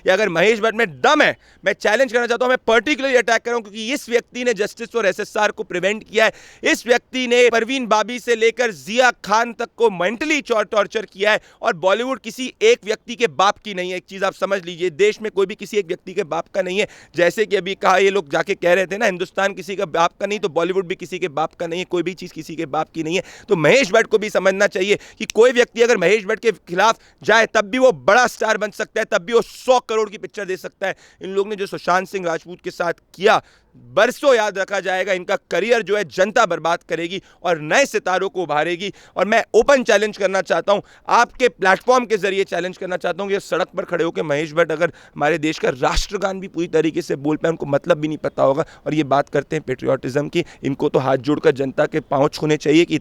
या अगर महेश भट्ट में दम है, मैं चैलेंज करना चाहता हूं, मैं पर्टिकुलरली अटैक कर रहा हूं क्योंकि इस व्यक्ति ने जस्टिस फॉर एसएसआर को प्रिवेंट किया है। इस व्यक्ति ने परवीन बाबी से लेकर जिया खान तक को मेंटली टॉर्चर किया है। और बॉलीवुड किसी एक व्यक्ति के बाप की नहीं है, एक चीज आप समझ लीजिए, देश में कोई भी किसी एक व्यक्ति के बाप का नहीं है। जैसे कि अभी कहा, ये लोग जाके कह रहे थे ना, हिंदुस्तान किसी का बाप का नहीं, तो बॉलीवुड भी किसी के बाप का नहीं है, कोई भी चीज किसी के बाप की नहीं है। तो महेश भट्ट को भी समझना चाहिए कि कोई व्यक्ति अगर महेश भट्ट के खिलाफ जाए तब भी वो बड़ा स्टार बन सकता है, तब भी वो 100 करोड़ की पिक्चर दे सकता है। इन लोग ने जो सुशांत सिंह राजपूत के साथ किया, बरसों याद रखा जाएगा। इनका करियर जो है जनता बर्बाद करेगी और नए सितारों को उभारेगी। और मैं ओपन चैलेंज करना चाहता हूं, आपके प्लेटफॉर्म के जरिए चैलेंज करना चाहता हूं कि सड़क पर खड़े होकर महेश भट्ट अगर हमारे देश का राष्ट्रगान भी पूरी तरीके से बोल पाए, उनको मतलब भी नहीं पता होगा, और ये बात करते हैं पेट्रियाटिज्म की, इनको तो हाथ जोड़कर जनता के पांव छूने चाहिए कि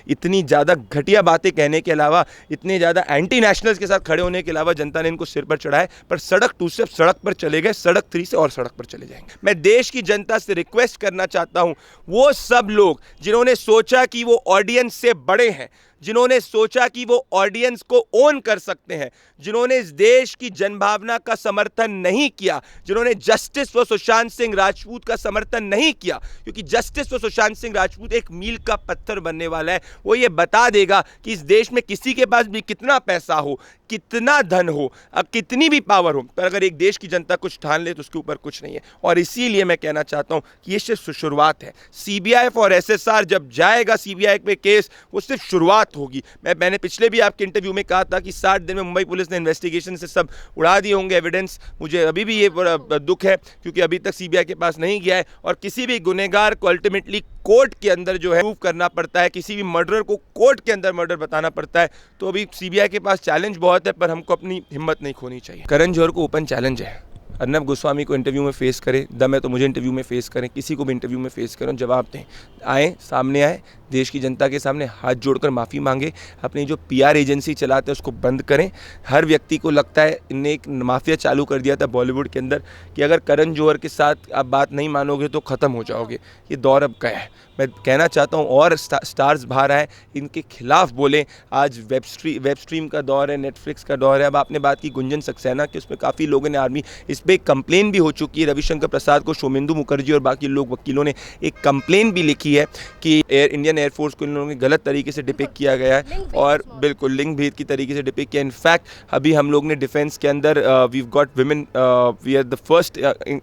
इतनी ज़्यादा घटिया बातें कहने के अलावा, इतने ज़्यादा एंटी नेशनल्स के साथ खड़े होने के अलावा जनता ने इनको सिर पर चढ़ाए। पर सड़क 2 से सड़क पर चले गए, सड़क 3 से और सड़क पर चले जाएंगे। मैं देश की जनता से रिक्वेस्ट करना चाहता हूं, वो सब लोग जिन्होंने सोचा कि वो ऑडियंस से बड़े हैं, जिन्होंने सोचा कि वो ऑडियंस को ओन कर सकते हैं, जिन्होंने इस देश की जनभावना का समर्थन नहीं किया, जिन्होंने जस्टिस फॉर सुशांत सिंह राजपूत का समर्थन नहीं किया, क्योंकि जस्टिस फॉर सुशांत सिंह राजपूत एक मील का पत्थर बनने वाला है। वो ये बता देगा कि इस देश में किसी के पास भी कितना पैसा हो, कितना धन हो, अब कितनी भी पावर हो, पर अगर एक देश की जनता कुछ ठान ले तो उसके ऊपर कुछ नहीं है। और इसीलिए मैं कहना चाहता हूं कि ये सिर्फ शुरुआत है। सीबीआई फॉर एसएसआर जब जाएगा सीबीआई पे केस, वो सिर्फ शुरुआत होगी। मैंने पिछले भी आपके इंटरव्यू में कहा था कि 60 दिन में मुंबई पुलिस ने इन्वेस्टिगेशन से सब उड़ा दिए होंगे एविडेंस। मुझे अभी भी ये बड़ा दुख है क्योंकि अभी तक सीबीआई के पास नहीं गया है। और किसी भी गुनहगार को अल्टीमेटली कोर्ट के अंदर जो है प्रूव करना पड़ता है, किसी भी मर्डरर को कोर्ट के अंदर मर्डर बताना पड़ता है। तो अभी सीबीआई के पास चैलेंज बहुत है, पर हमको अपनी हिम्मत नहीं खोनी चाहिए। करण जौहर को ओपन चैलेंज है, अर्नब गोस्वामी को इंटरव्यू में फेस करें, दम है तो मुझे इंटरव्यू में फेस करें, किसी को भी इंटरव्यू में फेस करें, जवाब दें, आए सामने आए, देश की जनता के सामने हाथ जोड़कर माफ़ी मांगे, अपनी जो पीआर एजेंसी चलाते हैं उसको बंद करें। हर व्यक्ति को लगता है, इनने एक माफिया चालू कर दिया था बॉलीवुड के अंदर कि अगर करण जौहर के साथ आप बात नहीं मानोगे तो ख़त्म हो जाओगे। ये दौर अब गया है। मैं कहना चाहता हूँ और स्टार्स बाहर आए, इनके खिलाफ बोलें। आज वेब स्ट्रीम का दौर है, नेटफ्लिक्स का दौर है। अब आपने बात की गुंजन सक्सेना की, उसमें काफ़ी लोगों ने आर्मी इस पर कंप्लेन भी हो चुकी है। रविशंकर प्रसाद को शोमेंदु मुखर्जी और बाकी लोग वकीलों ने एक कंप्लेन भी लिखी है कि इंडियन एयरफोर्स को इन लोगों ने गलत तरीके से डिपिक्ट किया गया है और बिल्कुल लिंग भेद की तरीके से डिपिक्ट किया। इनफैक्ट अभी हम लोग ने डिफेंस के अंदर we got women, we are the first,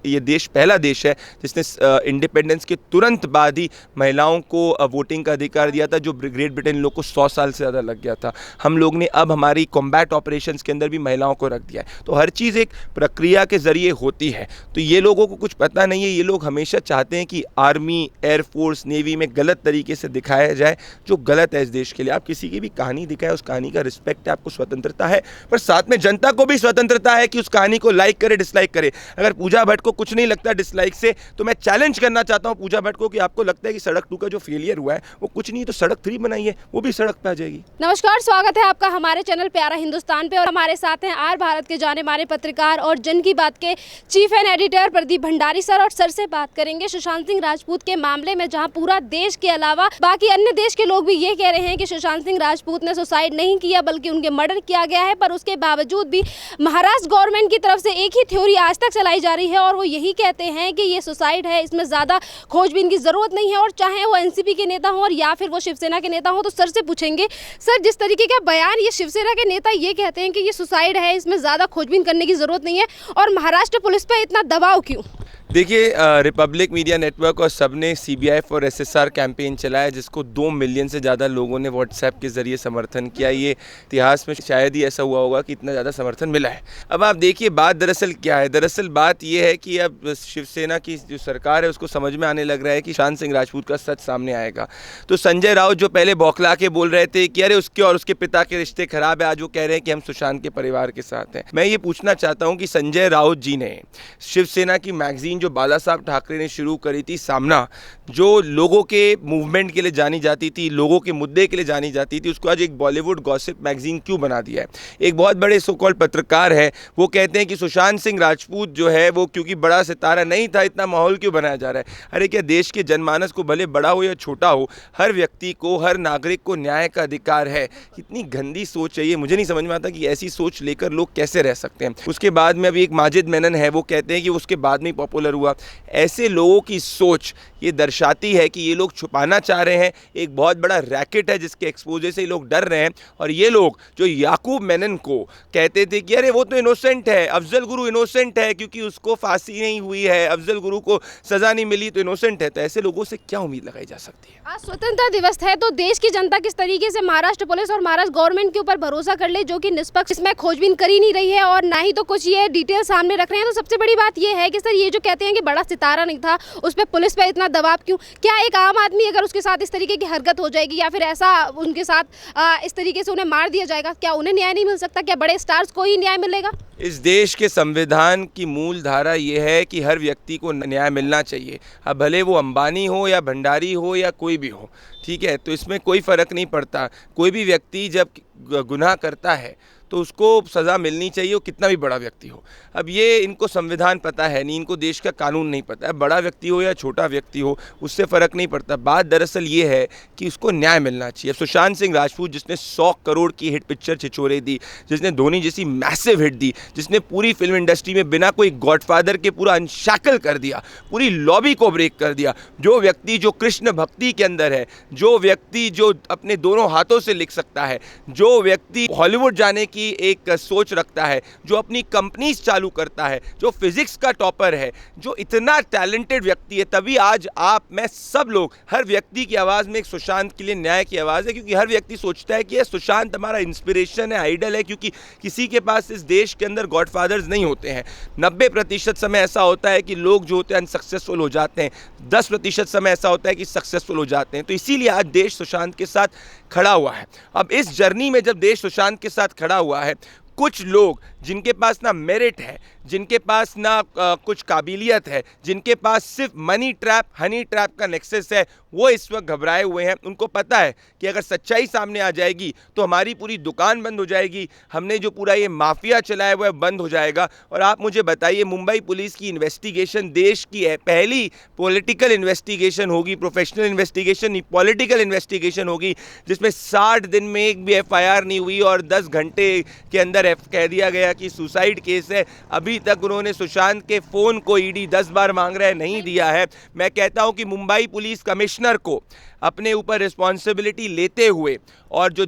ये देश पहला देश है जिसने इंडिपेंडेंस के तुरंत बाद ही महिलाओं को वोटिंग का अधिकार दिया था, जो ग्रेट ब्रिटेन लोग को 100 साल से ज़्यादा लग गया था। हम लोग ने अब हमारी कॉम्बैट ऑपरेशंस के अंदर भी महिलाओं को रख दिया है। तो हर चीज़ एक प्रक्रिया के जरिए होती है। तो ये लोगों को कुछ पता नहीं है। ये लोग हमेशा चाहते हैं कि आर्मी, एयरफोर्स, नेवी में गलत तरीके से दिखाया जाए, जो गलत है इस देश के लिए। आप किसी की भी कहानी दिखाए, उस कहानी का रिस्पेक्ट है, आपको स्वतंत्रता है, पर साथ में जनता को भी स्वतंत्रता है कि उस कहानी को लाइक करे, डिसलाइक करे। अगर पूजा भट्ट को कुछ नहीं लगता डिसलाइक से, तो मैं चैलेंज करना चाहता हूं पूजा भट्ट को कि आपको लगता है कि सड़क 2 का जो फेलियर हुआ है वो कुछ नहीं, तो सड़क 3 बनाइए, वो भी सड़क पे आ जाएगी। नमस्कार, स्वागत है आपका हमारे चैनल प्यारा हिंदुस्तान पे। और हमारे साथ हैं आर भारत के जाने माने पत्रकार और जन की बात के cheap and editor Pradeep Bhandari sir. और सर से बात करेंगे सुशांत सिंह राजपूत के मामले में, जहां पूरा देश के अलावा बाकी अन्य देश के लोग भी ये कह रहे हैं कि सुशांत सिंह राजपूत ने सुसाइड नहीं किया बल्कि उनके मर्डर किया गया है। पर उसके बावजूद भी महाराष्ट्र गवर्नमेंट की तरफ से एक ही थ्योरी आज तक चलाई जा रही है और वो यही कहते हैं कि ये सुसाइड है, इसमें ज़्यादा खोजबीन की ज़रूरत नहीं है। और चाहे वो एनसीपी के नेता हों और या फिर वो शिवसेना के नेता हों, तो सर से पूछेंगे, सर जिस तरीके का बयान ये शिवसेना के नेता ये कहते हैं कि ये सुसाइड है, इसमें ज़्यादा खोजबीन करने की ज़रूरत नहीं है, और महाराष्ट्र पुलिस पर इतना दबाव क्यों? देखिए, रिपब्लिक मीडिया नेटवर्क और सबने सीबीआई फॉर एसएसआर कैंपेन चलाया, जिसको 2 मिलियन से ज़्यादा लोगों ने व्हाट्सएप के ज़रिए समर्थन किया। ये इतिहास में शायद ही ऐसा हुआ होगा कि इतना ज़्यादा समर्थन मिला है। अब आप देखिए बात दरअसल क्या है। दरअसल बात ये है कि अब शिवसेना की जो सरकार है उसको समझ में आने लग रहा है कि सुशांत सिंह राजपूत का सच सामने आएगा। तो संजय राउत जो पहले बौखला के बोल रहे थे कि अरे उसके और उसके पिता के रिश्ते खराब है, आज वो कह रहे हैं कि हम सुशांत के परिवार के साथ हैं। मैं ये पूछना चाहता हूँ कि संजय राउत जी ने शिवसेना की मैगजीन मशीन जो बाला साहब ठाकरे ने शुरू करी थी, सामना, जो लोगों के मूवमेंट के लिए जानी जाती थी, लोगों के मुद्दे के लिए जानी जाती थी, उसको आज एक बॉलीवुड गॉसिप मैगजीन क्यों बना दिया है? एक बहुत बड़े सो कॉल्ड पत्रकार है, वो कहते हैं कि सुशांत सिंह राजपूत जो है वो क्योंकि बड़ा सितारा नहीं था, इतना माहौल क्यों बनाया जा रहा है? अरे क्या देश के जनमानस को भले बड़ा हो या छोटा हो, हर व्यक्ति को, हर नागरिक को न्याय का अधिकार है। कितनी गंदी सोच है ये, मुझे नहीं समझ में आता कि ऐसी सोच लेकर लोग कैसे रह सकते हैं। उसके बाद में अभी एक माजिद मेनन है, वो कहते हैं कि उसके बाद में पॉपुलर हुआ। ऐसे लोगों की सोच ये दर्शाती है कि ये लोग छुपाना चाह रहे हैं, एक बहुत बड़ा रैकेट है जिसके एक्सपोजर से ये लोग डर रहे हैं। और ये लोग जो याकूब मेनन को कहते थे कि अरे वो तो इनोसेंट है, अफजल गुरु इनोसेंट है क्योंकि उसको फांसी नहीं हुई है, अफजल गुरु को सजा नहीं मिली तो इनोसेंट है, तो ऐसे लोगों से क्या उम्मीद लगाई जा सकती है? आज स्वतंत्रता दिवस है तो देश की जनता किस तरीके से महाराष्ट्र पुलिस और महाराष्ट्र गवर्नमेंट के ऊपर भरोसा कर ले, जो कि निष्पक्ष इसमें खोजबीन करी नहीं रही है और ना ही तो कुछ ये डिटेल सामने रख रहे हैं। तो सबसे बड़ी बात ये है कि सर ये जो कहते हैं कि बड़ा सितारा नहीं था, उस पर पुलिस पे इतना दबाव क्यों? क्या एक आम आदमी अगर उसके साथ इस तरीके की हरकत हो जाएगी या फिर ऐसा उनके साथ इस तरीके से उन्हें मार दिया जाएगा, क्या उन्हें न्याय नहीं मिल सकता? क्या बड़े स्टार्स को ही न्याय मिलेगा? इस देश के संविधान की मूल धारा ये है कि हर व्यक्ति को न्याय मिलना चाहिए। अब भले वो अंबानी हो या भंडारी हो या कोई भी हो, ठीक है, तो इसमें कोई फ़र्क नहीं पड़ता। कोई भी व्यक्ति जब गुनाह करता है तो उसको सज़ा मिलनी चाहिए, वो कितना भी बड़ा व्यक्ति हो। अब ये इनको संविधान पता है नहीं, इनको देश का कानून नहीं पता है। बड़ा व्यक्ति हो या छोटा व्यक्ति हो, उससे फ़र्क नहीं पड़ता। बात दरअसल ये है कि उसको न्याय मिलना चाहिए। सुशांत सिंह राजपूत जिसने 100 करोड़ की हिट पिक्चर छिछोरे दी, जिसने धोनी जैसी मैसिव हिट दी, जिसने पूरी फिल्म इंडस्ट्री में बिना कोई गॉडफादर के पूरा अनशैकल कर दिया, पूरी लॉबी को ब्रेक कर दिया, जो व्यक्ति जो कृष्ण भक्ति के अंदर है, जो व्यक्ति जो अपने दोनों हाथों से लिख सकता है, जो व्यक्ति हॉलीवुड जाने की एक सोच रखता है, जो अपनी कंपनीज चालू करता है, जो फिजिक्स का टॉपर है, जो इतना टैलेंटेड व्यक्ति है, तभी आज आप, मैं, सब लोग, हर व्यक्ति की आवाज़ में एक सुशांत के लिए न्याय की आवाज़ है। क्योंकि हर व्यक्ति सोचता है कि ये सुशांत हमारा इंस्पिरेशन है, आइडल है, क्योंकि किसी के पास इस देश के अंदर गॉडफादर्स नहीं होते हैं। 90% समय ऐसा होता है कि लोग जो होते हैं अनसक्सेसफुल हो जाते हैं, 10% समय ऐसा होता है कि सक्सेसफुल हो जाते हैं। तो इसीलिए आज देश सुशांत के साथ खड़ा हुआ है। अब इस जर्नी में जब देश सुशांत के साथ खड़ा हुआ है, कुछ लोग जिनके पास ना मेरिट है, जिनके पास ना कुछ काबिलियत है, जिनके पास सिर्फ मनी ट्रैप, हनी ट्रैप का नेक्सस है, वो इस वक्त घबराए हुए हैं। उनको पता है कि अगर सच्चाई सामने आ जाएगी तो हमारी पूरी दुकान बंद हो जाएगी, हमने जो पूरा ये माफिया चलाया हुआ है बंद हो जाएगा। और आप मुझे बताइए, मुंबई पुलिस की इन्वेस्टिगेशन देश की है, पहली पॉलिटिकल इन्वेस्टिगेशन होगी, प्रोफेशनल इन्वेस्टिगेशन नहीं, पॉलिटिकल इन्वेस्टिगेशन होगी, जिसमें 60 दिन में एक भी FIR नहीं हुई और 10 घंटे के अंदर कह दिया गया कि सुसाइड केस है। अभी तक उन्होंने सुशांत के फ़ोन को ईडी 10 बार मांग रहा है, नहीं दिया है। मैं कहता हूं कि मुंबई पुलिस कमिश्नर को अपने ऊपर रिस्पॉन्सिबिलिटी लेते हुए, और जो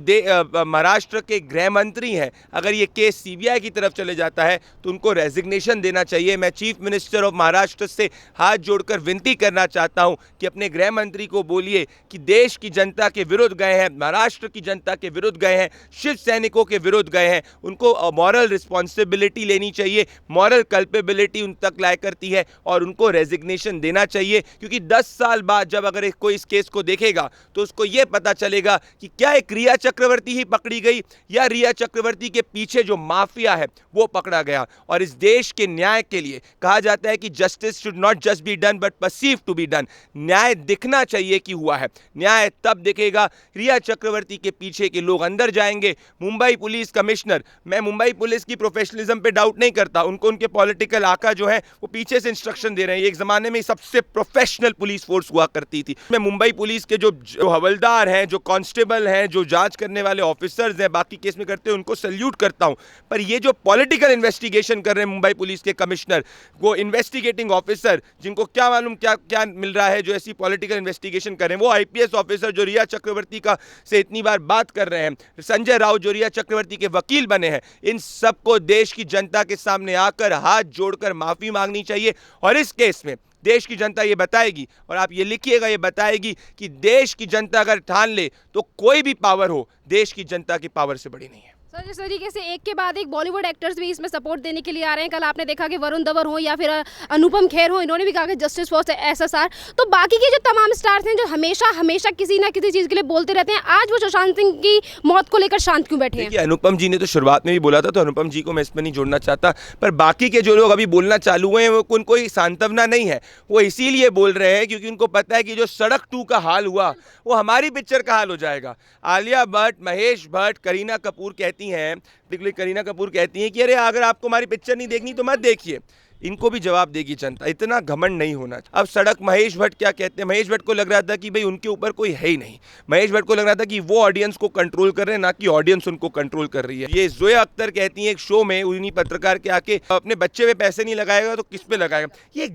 महाराष्ट्र के गृह मंत्री हैं, अगर ये केस CBI की तरफ चले जाता है तो उनको रेजिग्नेशन देना चाहिए। मैं चीफ मिनिस्टर ऑफ महाराष्ट्र से हाथ जोड़कर विनती करना चाहता हूं कि अपने गृह मंत्री को बोलिए कि देश की जनता के विरुद्ध गए हैं, महाराष्ट्र की जनता के विरुद्ध गए हैं, शिव सैनिकों के विरुद्ध गए हैं, उनको मॉरल रिस्पॉन्सिबिलिटी लेनी चाहिए, मॉरल कल्पेबिलिटी उन तक लाया करती है और उनको रेजिग्नेशन देना चाहिए। क्योंकि 10 साल बाद जब अगर कोई इस केस को देखेगा तो उसको यह पता चलेगा कि क्या एक रिया चक्रवर्ती ही पकड़ी गई या रिया चक्रवर्ती के पीछे जो माफिया है वो पकड़ा गया। और इस देश के न्याय के लिए कहा जाता है कि justice should not just be done but perceived to be done. न्याय दिखना चाहिए कि हुआ है, न्याय तब दिखेगा रिया चक्रवर्ती के पीछे के लोग अंदर जाएंगे। मुंबई पुलिस कमिश्नर, मैं मुंबई पुलिस की प्रोफेशनलिज्म पे डाउट नहीं करता, उनको उनके पॉलिटिकल आका जो है वो पीछे से इंस्ट्रक्शन दे रहे हैं। एक जमाने में सबसे प्रोफेशनल पुलिस फोर्स हुआ करती थी। मैं मुंबई पुलिस के जो हवलदार हैं, जो कांस्टेबल हैं, जो जांच करने वाले ऑफिसर्स हैं, बाकी केस में करते हैं, उनको सैल्यूट करता हूं। पर ये जो पॉलिटिकल इन्वेस्टिगेशन कर रहे हैं मुंबई पुलिस के कमिश्नर, वो इन्वेस्टिगेटिंग ऑफिसर, जिनको क्या मालूम क्या क्या मिल रहा है, जो ऐसी पॉलिटिकल इन्वेस्टिगेशन कर रहे हैं, वो IPS ऑफिसर जो रिया चक्रवर्ती का से इतनी बार बात कर रहे हैं, संजय राउत जो रिया चक्रवर्ती के वकील बने हैं, इन सबको देश की जनता के सामने आकर हाथ जोड़कर माफी मांगनी चाहिए। और इस केस में देश की जनता ये बताएगी, और आप ये लिखिएगा, ये बताएगी कि देश की जनता अगर ठान ले तो कोई भी पावर हो, देश की जनता की पावर से बड़ी नहीं है। सर जिस तरीके से एक के बाद एक बॉलीवुड एक्टर्स भी इसमें सपोर्ट देने के लिए आ रहे हैं, कल आपने देखा कि वरुण धवन हो या फिर अनुपम खेर हो, इन्होंने भी कहा कि जस्टिस फॉर एसएसआर। तो बाकी के जो तमाम स्टार्स हैं जो हमेशा हमेशा किसी ना किसी चीज़ के लिए बोलते रहते हैं, आज वो सुशांत सिंह की मौत को लेकर शांत क्यों बैठे हैं? अनुपम जी ने तो शुरुआत में भी बोला था, तो अनुपम जी को मैं इसमें नहीं जोड़ना चाहता, पर बाकी के जो लोग अभी बोलना चालू हुए हैं वो उनको सांत्वना नहीं है। वो इसीलिए बोल रहे हैं क्योंकि उनको पता है कि जो सड़क 2 का हाल हुआ वो हमारी पिक्चर का हाल हो जाएगा। आलिया भट्ट, महेश भट्ट, करीना कपूर कहती हैं, करीना कपूर कहती हैं कि अरे अगर आपको हमारी पिक्चर नहीं देखनी तो मत देखिए। इनको भी जवाब देगी जनता, इतना घमंड नहीं होना। अब सड़क, महेश भट्ट क्या कहते हैं? महेश भट्ट को लग रहा था कि भाई उनके ऊपर कोई है ही नहीं। महेश भट्ट को लग रहा था कि वो ऑडियंस को कंट्रोल कर रहे हैं, ना कि ऑडियंस उनको कंट्रोल कर रही है। ये जोया अख्तर कहती हैं एक शो में, उन्हीं पत्रकार के आके, अपने बच्चे पे पैसे नहीं लगाएगा तो किस पे लगाएगा? ये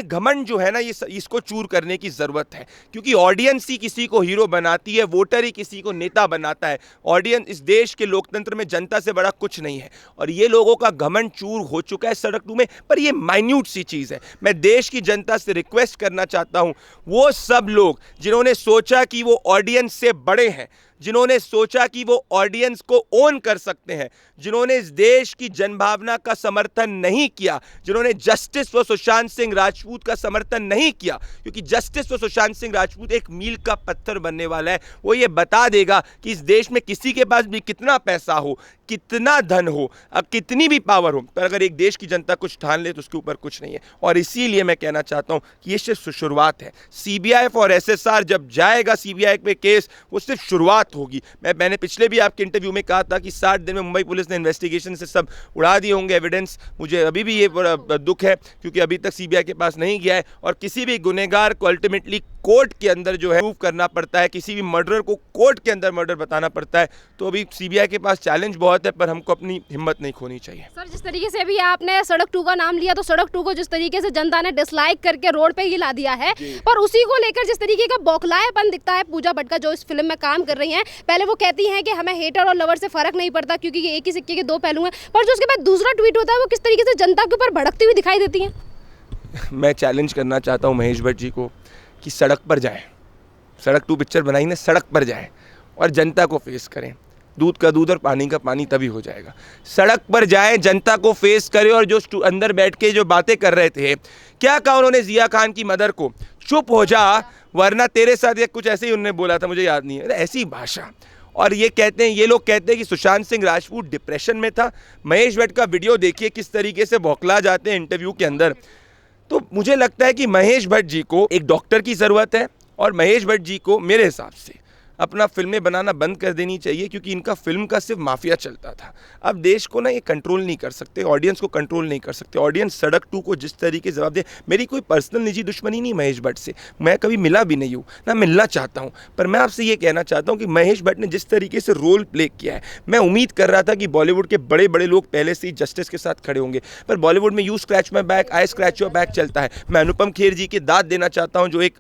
घमंड जो है ना, ये इसको चूर करने की जरूरत है, क्योंकि ऑडियंस ही किसी को हीरो बनाती है, वोटर ही किसी को नेता बनाता है। ऑडियंस इस देश के लोकतंत्र में जनता से बड़ा कुछ नहीं है, और ये लोगों का घमंड चूर हो चुका है सड़क 2 में। पर ये माइन्यूट सी चीज है। मैं देश की जनता से रिक्वेस्ट करना चाहता हूं, वो सब लोग जिन्होंने सोचा कि वो ऑडियंस से बड़े हैं, जिन्होंने सोचा कि वो ऑडियंस को ओन कर सकते हैं, जिन्होंने इस देश की जनभावना का समर्थन नहीं किया, जिन्होंने जस्टिस फॉर सुशांत सिंह राजपूत का समर्थन नहीं किया, क्योंकि जस्टिस फॉर सुशांत सिंह राजपूत एक मील का पत्थर बनने वाला है। वो ये बता देगा कि इस देश में किसी के पास भी कितना पैसा हो, कितना धन हो, कितनी भी पावर हो, पर अगर एक देश की जनता कुछ ठान ले तो उसके ऊपर कुछ नहीं है। और इसीलिए मैं कहना चाहता हूं कि ये सिर्फ शुरुआत है। सीबीआई फॉर एसएसआर जब जाएगा सीबीआई पे केस, वो सिर्फ शुरुआत होगी। मैंने पिछले भी आपके इंटरव्यू में कहा था कि 60 दिन में मुंबई पुलिस ने इन्वेस्टिगेशन से सब उड़ा दिए होंगे एविडेंस। मुझे अभी भी ये बड़ा दुख है क्योंकि अभी तक सीबीआई के पास नहीं गया है, और किसी भी गुनहगार को अल्टीमेटली कोर्ट के अंदर जो है प्रूव करना पड़ता है, किसी भी मर्डरर को कोर्ट के अंदर मर्डर बताना पड़ता है। तो अभी सीबीआई के पास चैलेंज बहुत है, पर हमको अपनी हिम्मत नहीं खोनी चाहिए। सर जिस तरीके से अभी आपने सड़क 2 का नाम लिया, तो सड़क 2 को जिस तरीके से जनता ने डिसलाइक करके रोड पे ही ला दिया है, पर उसी को लेकर जिस तरीके का बौखलायापन दिखता है पूजा भट्ट का, जो इस फिल्म में काम कर रही हैं। पहले वो कहती हैं कि हमें हेटर और लवर से फर्क नहीं पड़ता क्योंकि ये एक ही सिक्के के 2 पहलू हैं, पर जो उसके बाद दूसरा ट्वीट होता है वो किस तरीके से जनता के ऊपर भड़कती हुई दिखाई देती हैं। मैं चैलेंज करना चाहता हूँ महेश भट्ट जी को कि सड़क पर जाएं, सड़क 2 पिक्चर बनाई ने, सड़क पर जाएं और जनता को फेस करें। दूध का दूध और पानी का पानी तभी हो जाएगा। सड़क पर जाएं, जनता को फेस करें। और जो अंदर बैठ के जो बातें कर रहे थे, क्या कहा उन्होंने जिया खान की मदर को, चुप हो जा वरना तेरे साथ, या कुछ ऐसे ही उन्होंने बोला था, मुझे याद नहीं है, ऐसी भाषा। और ये कहते हैं, ये लोग कहते हैं कि सुशांत सिंह राजपूत डिप्रेशन में था। महेश भट्ट का वीडियो देखिए किस तरीके से बौखला जाते हैं इंटरव्यू के अंदर। तो मुझे लगता है कि महेश भट्ट जी को एक डॉक्टर की ज़रूरत है, और महेश भट्ट जी को मेरे हिसाब से अपना फिल्में बनाना बंद कर देनी चाहिए, क्योंकि इनका फिल्म का सिर्फ माफिया चलता था। अब देश को ना ये कंट्रोल नहीं कर सकते, ऑडियंस को कंट्रोल नहीं कर सकते। ऑडियंस सड़क 2 को जिस तरीके से जवाब दे, मेरी कोई पर्सनल निजी दुश्मनी नहीं महेश भट्ट से, मैं कभी मिला भी नहीं हूँ, ना मिलना चाहता हूँ, पर मैं आपसे ये कहना चाहता हूँ कि महेश भट्ट ने जिस तरीके से रोल प्ले किया है, मैं उम्मीद कर रहा था कि बॉलीवुड के बड़े बड़े लोग पहले से ही जस्टिस के साथ खड़े होंगे, पर बॉलीवुड में you scratch my back, I scratch your back चलता है। मैं अनुपम खेर जी की दाद देना चाहता हूँ, जो एक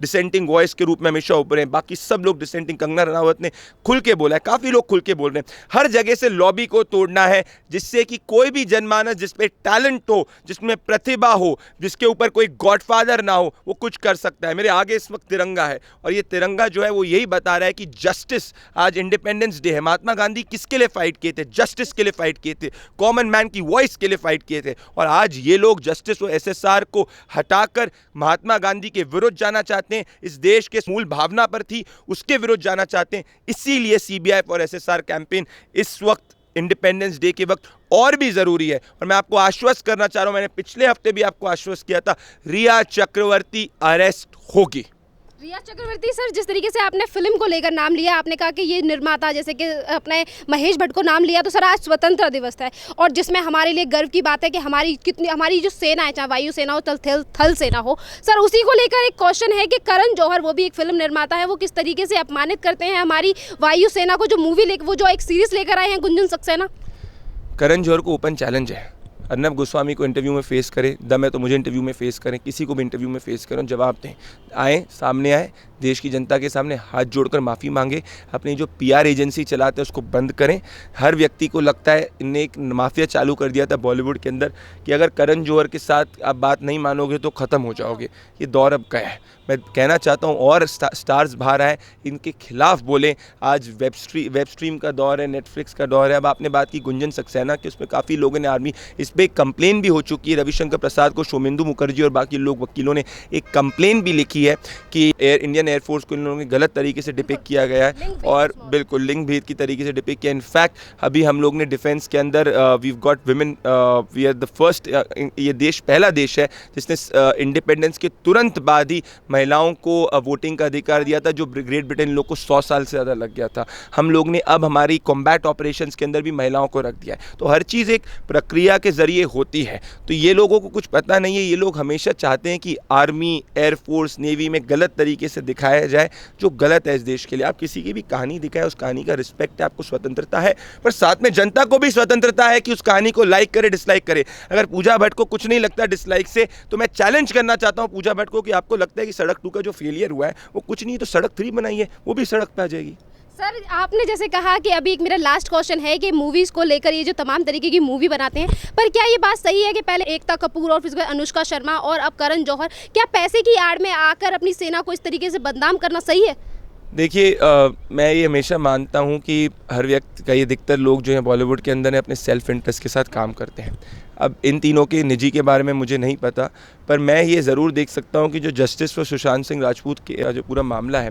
डिसेंटिंग वॉइस के रूप में हमेशा उभरे हैं। बाकी सब लोग डिसेंटिंग, कंगना रनावत ने खुल के बोला है, काफी लोग खुल के बोल रहे हैं। हर जगह से लॉबी को तोड़ना है, जिससे कि कोई भी जनमानस जिसपे टैलेंट हो, जिसमें प्रतिभा हो, जिसके ऊपर कोई गॉडफादर ना हो, वो कुछ कर सकता है। मेरे आगे इस वक्त तिरंगा है, और ये तिरंगा जो है वो यही बता रहा है कि जस्टिस, आज इंडिपेंडेंस डे है, महात्मा गांधी किसके लिए फाइट किए थे? जस्टिस के लिए फाइट किए थे, कॉमन मैन की वॉइस के लिए फाइट किए थे। और आज ये लोग जस्टिस और एसएसआर को हटाकर महात्मा गांधी के विरुद्ध जाना चाहते हैं, इस देश के मूल भावना पर थी उसके विरुद्ध जाना चाहते हैं। इसीलिए सीबीआई फॉर एसएसआर कैंपेन इस वक्त, इंडिपेंडेंस डे के वक्त, और भी जरूरी है। और मैं आपको आश्वस्त करना चाह रहा हूं, मैंने पिछले हफ्ते भी आपको आश्वस्त किया था, रिया चक्रवर्ती अरेस्ट होगी। रिया चक्रवर्ती सर, जिस तरीके से आपने फिल्म को लेकर नाम लिया, आपने कहा कि ये निर्माता, जैसे कि अपने महेश भट्ट को नाम लिया, तो सर आज स्वतंत्रता दिवस है, और जिसमें हमारे लिए गर्व की बात है कि हमारी जो सेना है, चाहे वायु सेना हो, थल सेना हो, सर उसी को लेकर एक क्वेश्चन है कि करण जौहर, वो भी एक फिल्म निर्माता है, वो किस तरीके से अपमानित करते हैं हमारी वायु सेना को, जो मूवी वो जो एक सीरीज लेकर आए हैं गुंजन सक्सेना। करण जौहर को ओपन चैलेंज है, अर्नब गोस्वामी को इंटरव्यू में फेस करे, दम है तो मुझे इंटरव्यू में फेस करें, किसी को भी इंटरव्यू में फेस करें, जवाब दें, आए सामने आए, देश की जनता के सामने हाथ जोड़कर माफ़ी मांगे, अपनी जो PR एजेंसी चलाते हैं उसको बंद करें। हर व्यक्ति को लगता है, इनने एक माफिया चालू कर दिया था बॉलीवुड के अंदर कि अगर करण जौहर के साथ आप बात नहीं मानोगे तो ख़त्म हो जाओगे। ये दौर अब गया है। मैं कहना चाहता हूँ और स्टार्स बाहर आए, इनके खिलाफ बोलें। आज वेब स्ट्रीम का दौर है, नेटफ्लिक्स का दौर है। अब आपने बात की गुंजन सक्सेना कि उसमें काफ़ी लोगों ने आर्मी, इस पर एक कंप्लेन भी हो चुकी है। रविशंकर प्रसाद को शोमेंदु मुखर्जी और बाकी लोग वकीलों ने एक कंप्लेन भी लिखी है कि इंडियन एयरफोर्स को इन लोगों ने गलत तरीके से डिपिक्ट किया गया है और बिल्कुल लिंग भेद की तरीके से डिपिक्ट किया। इनफैक्ट अभी हम लोग ने डिफेंस के अंदर we've got women, we are the first, ये देश पहला देश है जिसने इंडिपेंडेंस के तुरंत बाद ही महिलाओं को वोटिंग का अधिकार दिया था, जो ग्रेट ब्रिटेन लोग को 100 साल से ज़्यादा लग गया था। हम लोग ने अब हमारी कॉम्बैट ऑपरेशंस के अंदर भी महिलाओं को रख दिया है। तो हर चीज़ एक प्रक्रिया के ज़रिए होती है। तो ये लोगों को कुछ पता नहीं है। ये लोग हमेशा चाहते हैं कि आर्मी, एयरफोर्स, नेवी में गलत तरीके से दिखाया जाए, जो गलत है इस देश के लिए। आप किसी की भी कहानी दिखाएं, उस कहानी का रिस्पेक्ट है, आपको स्वतंत्रता है, पर साथ में जनता को भी स्वतंत्रता है कि उस कहानी को लाइक करे, डिसलाइक करे। अगर पूजा भट्ट को कुछ नहीं लगता डिसलाइक से, तो मैं चैलेंज करना चाहता हूं पूजा भट्ट को कि आपको लगता है कि सड़क 2 का जो फेलियर हुआ है वो कुछ नहीं, तो सड़क 3 बनाइए, वो भी सड़क पे आ जाएगी। सर, आपने जैसे कहा कि अभी एक मेरा लास्ट क्वेश्चन है कि मूवीज़ को लेकर ये जो तमाम तरीके की मूवी बनाते हैं, पर क्या ये बात सही है कि पहले एकता कपूर और फिर उसके बाद अनुष्का शर्मा और अब करण जौहर, क्या पैसे की आड़ में आकर अपनी सेना को इस तरीके से बदनाम करना सही है? देखिए, मैं ये हमेशा मानता हूँ कि हर व्यक्ति का, ये अधिकतर लोग जो हैं बॉलीवुड के अंदर अपने सेल्फ इंटरेस्ट के साथ काम करते हैं। अब इन तीनों के निजी के बारे में मुझे नहीं पता, पर मैं ये ज़रूर देख सकता हूँ कि जो जस्टिस फॉर सुशांत सिंह राजपूत के जो पूरा मामला है,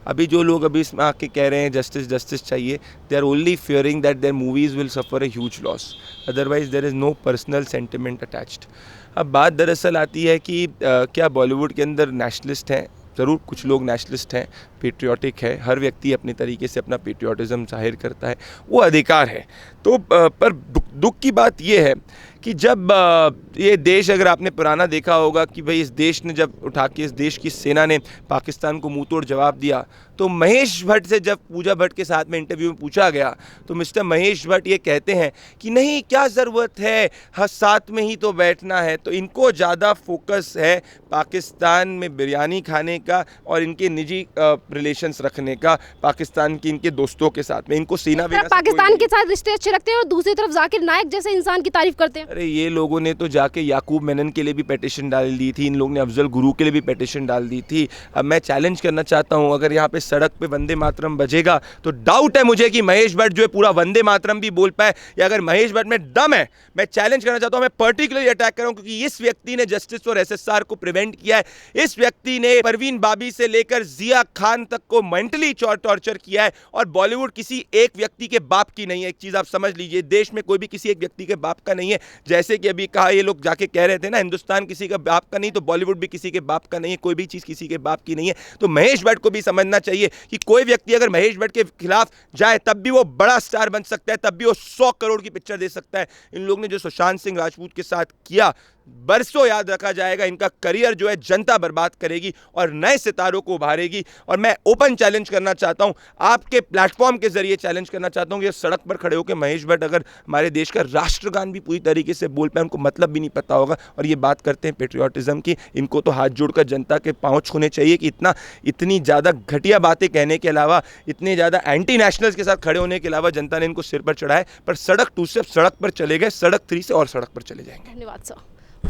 अभी जो लोग अभी इसमें आके कह रहे हैं जस्टिस चाहिए, they are only fearing that their movies will suffer a huge loss, otherwise there is no personal sentiment attached. अब बात दरअसल आती है कि क्या बॉलीवुड के अंदर नेशनलिस्ट हैं? ज़रूर कुछ लोग नेशनलिस्ट हैं, पेट्रियाटिक है, हर व्यक्ति अपने तरीके से अपना पेट्रियाटिज़म जाहिर करता है, वो अधिकार है। तो पर दुख की बात ये है कि जब ये देश, अगर आपने पुराना देखा होगा कि भाई इस देश ने जब उठा के, इस देश की सेना ने पाकिस्तान को मुंह तोड़ जवाब दिया, तो महेश भट्ट से जब पूजा भट्ट के साथ में इंटरव्यू में पूछा गया तो मिस्टर महेश भट्ट ये कहते हैं कि नहीं, क्या ज़रूरत है, हाँ साथ में ही तो बैठना है। तो इनको ज़्यादा फोकस है पाकिस्तान में बिरयानी खाने का और इनके निजी रिलेशंस रखने का, पाकिस्तान के इनके दोस्तों के साथ में। इनको सेना पाकिस्तान के साथ रिश्ते अच्छे रखते हैं और दूसरी तरफ जाकिर नायक जैसे इंसान की तारीफ करते हैं। अरे ये लोगों ने तो जाके याकूब मेनन के लिए भी पेटिशन डाल दी थी, इन लोगों ने अफजल गुरु के लिए भी पेटिशन डाल दी थी। अब मैं चैलेंज करना चाहता हूँ, अगर यहाँ पे सड़क पे वंदे मातरम बजेगा तो डाउट है मुझे कि महेश भट्ट जो है पूरा वंदे मातरम भी बोल पाए, या अगर महेश भट्ट में दम है। मैं चैलेंज करना चाहता हूँ, मैं पर्टिकुलरली अटैक कर रहा हूँ क्योंकि इस व्यक्ति ने जस्टिस फॉर SSR को प्रिवेंट किया है। इस व्यक्ति ने परवीन बाबी से लेकर जिया खान तक को मेंटली टॉर्चर किया है, और बॉलीवुड किसी एक व्यक्ति के बाप की नहीं है। एक चीज आप समझ लीजिए, देश में कोई भी किसी एक व्यक्ति के बाप का नहीं है। जैसे कि अभी कहा, ये लोग जाके कह रहे थे ना, हिंदुस्तान किसी का बाप का नहीं, तो बॉलीवुड भी किसी के बाप का नहीं है। कोई भी चीज किसी के बाप की नहीं है। तो महेश भट्ट को भी समझना चाहिए कि कोई व्यक्ति अगर महेश भट्ट के खिलाफ जाए तब भी वो बड़ा स्टार बन सकता है, तब भी वो 100 करोड़ की पिक्चर दे सकता है। इन लोग ने जो सुशांत सिंह राजपूत के साथ किया, बरसों याद रखा जाएगा। इनका करियर जो है जनता बर्बाद करेगी और नए सितारों को उभारेगी। और मैं ओपन चैलेंज करना चाहता हूं, आपके प्लेटफॉर्म के जरिए चैलेंज करना चाहता हूं कि सड़क पर खड़े होकर महेश भट्ट अगर हमारे देश का राष्ट्रगान भी पूरी तरीके से बोल पाए, उनको मतलब भी नहीं पता होगा, और ये बात करते हैं पेट्रियाटिज्म की, इनको तो हाथ जोड़कर जनता के पांव छूने चाहिए कि इतनी ज़्यादा घटिया बातें कहने के अलावा, इतने ज़्यादा एंटी नेशनल्स के साथ खड़े होने के अलावा जनता ने इनको सिर पर चढ़ाया। पर सड़क 2 से सड़क पर चले गए, सड़क 3 से और सड़क पर चले जाएंगे। धन्यवाद सर।